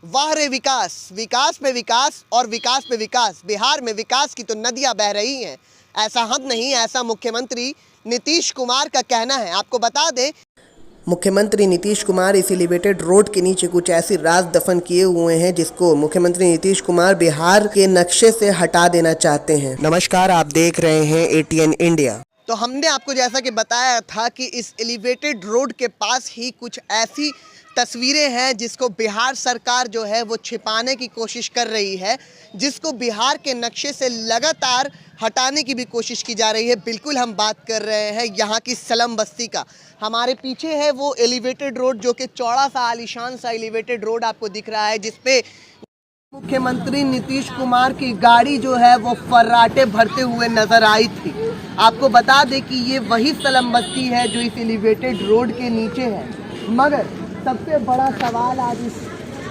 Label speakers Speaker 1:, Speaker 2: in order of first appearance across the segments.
Speaker 1: वाह रे विकास, विकास पे विकास और विकास पे विकास। बिहार में विकास की तो नदियां बह रही हैं। ऐसा हद नहीं, ऐसा मुख्यमंत्री नीतीश कुमार का कहना है। आपको बता दें, मुख्यमंत्री नीतीश कुमार इस एलिवेटेड रोड के नीचे कुछ ऐसी राज दफन किए हुए हैं जिसको मुख्यमंत्री नीतीश कुमार बिहार के नक्शे से हटा देना चाहते हैं। नमस्कार, आप देख रहे हैं ATN इंडिया। तो हमने आपको जैसा कि बताया था कि इस एलिवेटेड रोड के पास ही कुछ ऐसी तस्वीरें हैं जिसको बिहार सरकार जो है वो छिपाने की कोशिश कर रही है, जिसको बिहार के नक्शे से लगातार हटाने की भी कोशिश की जा रही है। बिल्कुल हम बात कर रहे हैं यहाँ की सलम बस्ती का। हमारे पीछे है वो एलिवेटेड रोड, जो कि चौड़ा सा आलीशान सा एलिवेटेड रोड आपको दिख रहा है, जिसपे मुख्यमंत्री नीतीश कुमार की गाड़ी जो है वो फर्राटे भरते हुए नजर आई थी। आपको बता दें कि ये वही सलम बस्ती है जो इस एलिवेटेड रोड के नीचे है। मगर सबसे बड़ा सवाल आज इस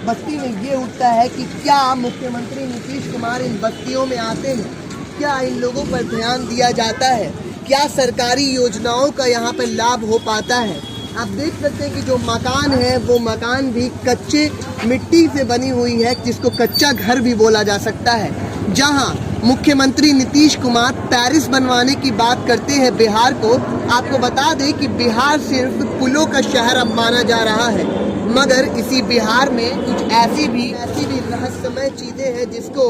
Speaker 1: बस्ती में ये उठता है कि क्या मुख्यमंत्री नीतीश कुमार इन बस्तियों में आते हैं? क्या इन लोगों पर ध्यान दिया जाता है? क्या सरकारी योजनाओं का यहाँ पर लाभ हो पाता है? आप देख सकते हैं कि जो मकान है वो मकान भी कच्चे मिट्टी से बनी हुई है, जिसको कच्चा घर भी बोला जा सकता है। जहाँ मुख्यमंत्री नीतीश कुमार पेरिस बनवाने की बात करते हैं बिहार को। आपको बता दें कि बिहार सिर्फ पुलों का शहर अब माना जा रहा है, मगर इसी बिहार में कुछ ऐसी भी रहस्यमय चीज़ें हैं जिसको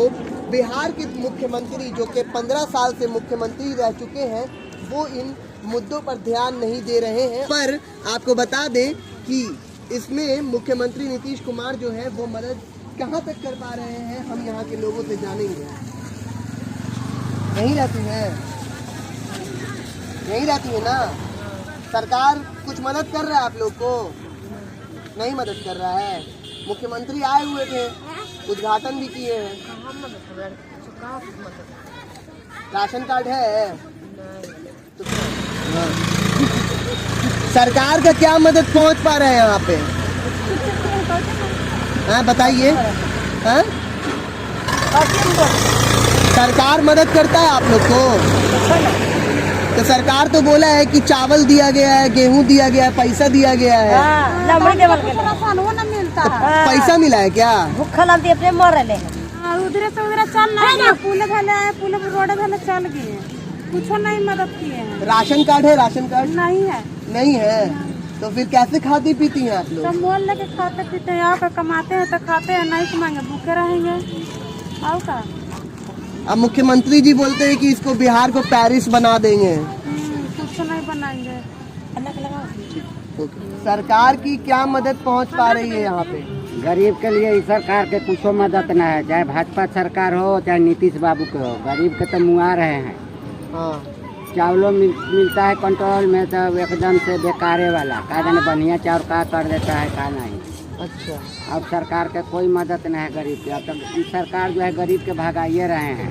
Speaker 1: बिहार के मुख्यमंत्री, जो कि 15 साल से मुख्यमंत्री रह चुके हैं, वो इन मुद्दों पर ध्यान नहीं दे रहे हैं। पर आपको बता दें कि इसमें मुख्यमंत्री नीतीश कुमार जो है वो मदद कहाँ तक कर पा रहे हैं, हम यहाँ के लोगों से जानेंगे। नहीं रहती है ना सरकार? कुछ मदद कर रहा है आप लोग को? नहीं मदद कर रहा है। मुख्यमंत्री आए हुए थे, उद्घाटन भी किए हैं। राशन कार्ड है तो सरकार का क्या मदद पहुंच पा रहे हैं यहाँ पे? हाँ बताइए। हाँ, सरकार मदद करता है आप लोग को? तो सरकार तो बोला है कि चावल दिया गया है, गेहूं दिया गया है, पैसा दिया गया है। पैसा मिला है क्या?
Speaker 2: उधर से उधर चल रहा है, पुल रोड चल गए, कुछ नहीं मदद किए हैं।
Speaker 1: राशन कार्ड है? राशन कार्ड नहीं है तो फिर कैसे खाती पीती हैं आप लोग?
Speaker 2: सब मोल लेके खाते पीते हैं, आकर कमाते हैं तो खाते हैं, नहीं कमाएंगे भूखे रहेंगे। और का
Speaker 1: अब मुख्यमंत्री जी बोलते हैं कि इसको बिहार को पेरिस बना देंगे।
Speaker 2: कुछ नहीं बनाएंगे।
Speaker 1: सरकार की क्या मदद पहुंच पा रही है यहाँ पे?
Speaker 3: गरीब के लिए इस सरकार के कुछ मदद न है, चाहे भाजपा सरकार हो चाहे नीतीश बाबू के हो। गरीब के तो मुआ रहे हैं।
Speaker 1: हाँ,
Speaker 3: चावलों मिलता है कंट्रोल में तो एकदम से बेकारे वाला का जाने बढ़िया चावल का कर देता है का नहीं।
Speaker 1: अच्छा,
Speaker 3: अब सरकार के कोई मदद नहीं है गरीब के। अब तक सरकार जो है गरीब के भगाइए रहे हैं।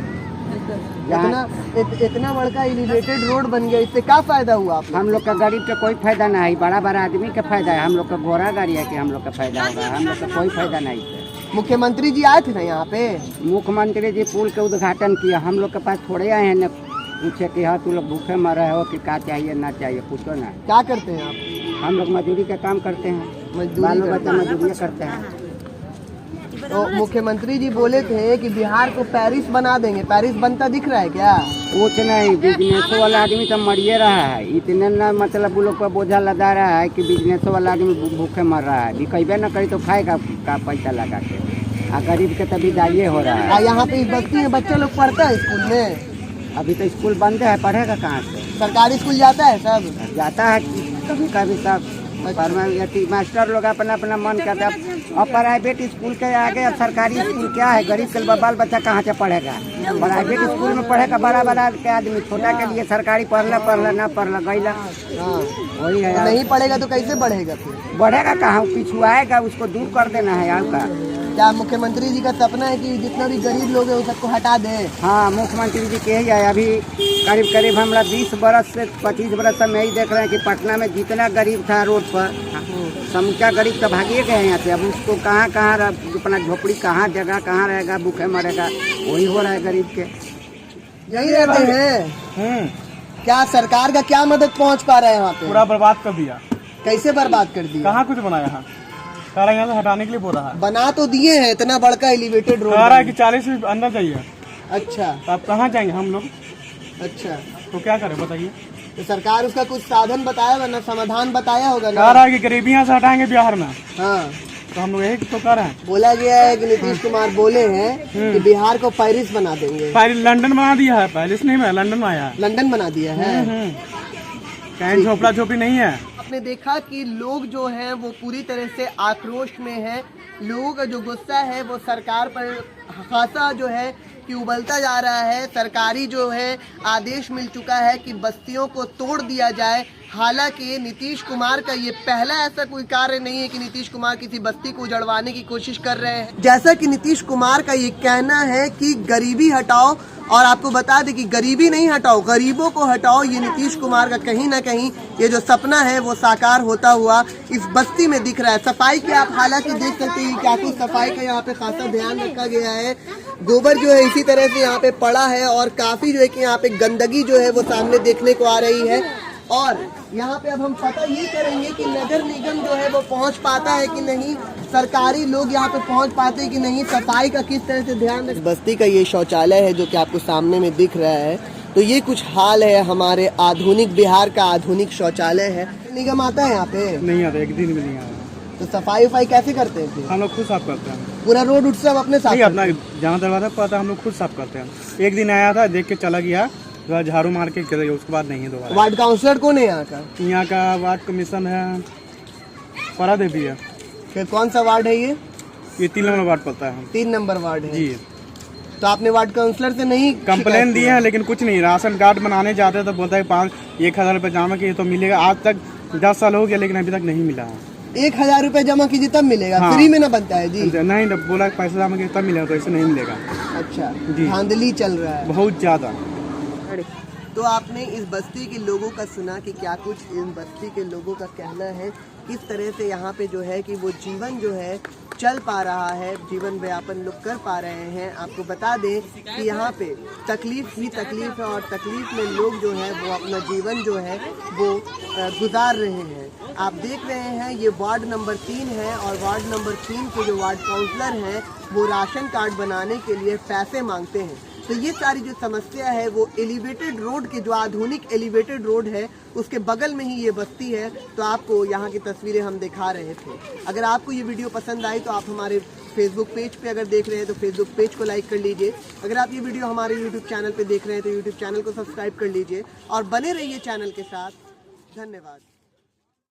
Speaker 1: इतना बड़का एलिवेटेड रोड बन गया, इससे क्या फायदा हुआ आप?
Speaker 3: हम लोग का गरीब का कोई फायदा नहीं है, बड़ा बड़ा आदमी का फायदा है। हम लोग का घोड़ा गाड़ी है कि हम लोग का फायदा होगा? हम लोग का कोई फायदा नहीं है।
Speaker 1: मुख्यमंत्री जी आए थे ना यहाँ पे?
Speaker 3: मुख्यमंत्री जी पुल के उद्घाटन किया। हम लोग के पास थोड़े आए हैं न पूछे कि हाँ तू लोग भूखे मर रहे हो कि क्या चाहिए ना चाहिए, पूछो ना।
Speaker 1: क्या करते हैं आप?
Speaker 3: हम लोग मजदूरी का काम करते हैं, बाल बच्चा मजदूरी करते हैं।
Speaker 1: तो मुख्यमंत्री जी बोले थे कि बिहार को पेरिस बना देंगे। पेरिस बनता दिख रहा है क्या?
Speaker 3: कुछ नहीं, बिजनेस वाला आदमी तो मरिए रहा है। इतने न मतलब वो लोग को बोझा लदा रहा है कि बिजनेस वाला आदमी भूखे मर रहा है। बिकेबे न करी तो खाएगा का पैसा लगा के, और गरीब के तो विदाई हो रहा है।
Speaker 1: यहाँ पे इस बस्ती में बच्चे लोग पढ़ता है स्कूल में?
Speaker 3: अभी तो स्कूल बंद है, पढ़ेगा कहाँ से?
Speaker 1: सरकारी स्कूल जाता है सब?
Speaker 3: जाता है कभी कभी सब, पर मास्टर लोग अपना अपना मन करता है। और प्राइवेट स्कूल के आगे अब सरकारी स्कूल क्या है? गरीब के बाल बच्चा कहाँ से पढ़ेगा? प्राइवेट स्कूल में पढ़ेगा बड़ा बड़ा के आदमी, छोटा के लिए सरकारी पढ़ला ना पढ़ला गईला। वही है,
Speaker 1: नहीं पढ़ेगा तो कैसे बढ़ेगा? फिर
Speaker 3: बढ़ेगा कहाँ? पिछुआएगा, उसको दूर कर देना है आपका।
Speaker 1: क्या मुख्यमंत्री जी का सपना है कि जितना भी गरीब लोग हैं उन सबको हटा दें?
Speaker 3: हाँ, मुख्यमंत्री जी के ही है। अभी करीब हमारा 20 बरस से 25 बरस से मैं ही देख रहे हैं कि पटना में जितना गरीब था रोड पर, समूचा गरीब तो भागिए गए यहाँ से। अब उसको कहाँ अपना झोपड़ी कहाँ जगह कहाँ रहेगा, भूखे मरेगा, वही हो रहा है गरीब के।
Speaker 1: यही रहते हैं। क्या सरकार का क्या मदद पहुँच पा रहा है यहाँ पे?
Speaker 4: पूरा बर्बाद कर दिया।
Speaker 1: कैसे बर्बाद कर दिया?
Speaker 4: कहाँ कुछ बनाया है? कह रहा है यहाँ से हटाने के लिए बोल रहा है।
Speaker 1: बना तो दिए हैं, इतना बड़का एलिवेटेड रोड
Speaker 4: कह रहा है कि 40 फीट अंदर चाहिए।
Speaker 1: अच्छा
Speaker 4: तो आप कहाँ जाएंगे हम लोग?
Speaker 1: अच्छा,
Speaker 4: तो क्या करें बताइए?
Speaker 1: तो सरकार उसका कुछ साधन बताया वरना समाधान बताया होगा
Speaker 4: कह
Speaker 1: ना।
Speaker 4: रहा है कि गरीबी यहाँ से हटाएंगे बिहार में।
Speaker 1: हाँ,
Speaker 4: तो हम लोग यही तो कर रहे हैं।
Speaker 1: बोला गया है कि नीतीश कुमार बोले हैं कि बिहार को पेरिस बना देंगे।
Speaker 4: पहले लंदन बना दिया है, पेरिस नहीं है, लंदन में आया है।
Speaker 1: लंदन बना दिया है।
Speaker 4: कहीं झोपड़ा झोपड़ी नहीं है।
Speaker 1: आपने देखा कि लोग जो हैं वो पूरी तरह से आक्रोश में हैं। लोगों का जो गुस्सा है वो सरकार पर खासा जो है कि उबलता जा रहा है। सरकारी जो है आदेश मिल चुका है कि बस्तियों को तोड़ दिया जाए। हालांकि नीतीश कुमार का ये पहला ऐसा कोई कार्य नहीं है कि नीतीश कुमार किसी बस्ती को उजड़वाने की कोशिश कर रहे हैं। जैसा कि नीतीश कुमार का ये कहना है कि गरीबी हटाओ, और आपको बता दें कि गरीबी नहीं हटाओ, गरीबों को हटाओ। ये नीतीश कुमार का कहीं ना कहीं ये जो सपना है वो साकार होता हुआ इस बस्ती में दिख रहा है। सफाई की आप हालांकि देख सकते हैं क्या कुछ सफाई का यहाँ पे खासा ध्यान रखा गया है। गोबर जो है इसी तरह से यहाँ पे पड़ा है और काफी जो है कि यहाँ पे गंदगी जो है वो सामने देखने को आ रही है। और यहाँ पे अब हम पता ये करेंगे कि नगर निगम जो है वो पहुँच पाता है कि नहीं, सरकारी लोग यहाँ पे पहुँच पाते हैं कि नहीं, सफाई का किस तरह से ध्यान रखें। बस्ती का ये शौचालय है जो कि आपको सामने में दिख रहा है। तो ये कुछ हाल है हमारे आधुनिक बिहार का आधुनिक शौचालय है। निगम आता है यहाँ पे?
Speaker 4: नहीं आता, एक दिन भी नहीं आया।
Speaker 1: तो सफाई वफाई कैसे करते हैं?
Speaker 4: हम लोग खुद साफ करते हैं।
Speaker 1: पूरा रोड उठ सब अपने साथ?
Speaker 4: नहीं, अपना जहाँ दरवाजा पता हम लोग खुद साफ करते हैं। एक दिन आया था, देख के चला गया, झाड़ू मार के चले गया, उसके बाद नहीं है दोबारा।
Speaker 1: वार्ड काउंसलर कौन है यहाँ का?
Speaker 4: यहाँ का वार्ड कमीशन है परा देवी है।
Speaker 1: फिर कौन सा वार्ड है ये?
Speaker 4: ये 3 नंबर वार्ड पड़ता है।
Speaker 1: 3 नंबर वार्ड है
Speaker 4: जी।
Speaker 1: तो आपने वार्ड काउंसलर से नहीं
Speaker 4: कंप्लेन दिए हैं लेकिन कुछ नहीं। राशन कार्ड बनाने जाते हैं तो बोलता है 1,000 रुपये जमा किए तो मिलेगा। आज तक 10 साल हो गया लेकिन अभी तक नहीं मिला है।
Speaker 1: 1,000 रुपए जमा कीजिए तब मिलेगा?
Speaker 4: हाँ।
Speaker 1: फ्री में ना बनता है जी?
Speaker 4: नहीं, बोला पैसा जमा किए तब मिलेगा, तो ऐसे नहीं मिलेगा।
Speaker 1: अच्छा
Speaker 4: जी।
Speaker 1: धांधली चल रहा है
Speaker 4: बहुत ज्यादा।
Speaker 1: तो आपने इस बस्ती के लोगों का सुना कि क्या कुछ इन बस्ती के लोगों का कहना है, किस तरह से यहाँ पे जो है कि वो जीवन जो है चल पा रहा है, जीवन व्यापन लोग कर पा रहे हैं। आपको बता दें कि यहाँ पे तकलीफ ही तकलीफ है और तकलीफ में लोग जो है वो अपना जीवन जो है वो गुजार रहे हैं। आप देख रहे हैं ये वार्ड नंबर 3 है और वार्ड नंबर 3 के जो वार्ड काउंसलर हैं वो राशन कार्ड बनाने के लिए पैसे मांगते हैं। तो ये सारी जो समस्या है वो एलिवेटेड रोड के, जो आधुनिक एलिवेटेड रोड है उसके बगल में ही ये बस्ती है। तो आपको यहाँ की तस्वीरें हम दिखा रहे थे। अगर आपको ये वीडियो पसंद आई तो आप हमारे फेसबुक पेज पे अगर देख रहे हैं तो फेसबुक पेज को लाइक कर लीजिए। अगर आप ये वीडियो हमारे यूट्यूब चैनल पे देख रहे हैं तो यूट्यूब चैनल को सब्सक्राइब कर लीजिए और बने रहिए चैनल के साथ। धन्यवाद।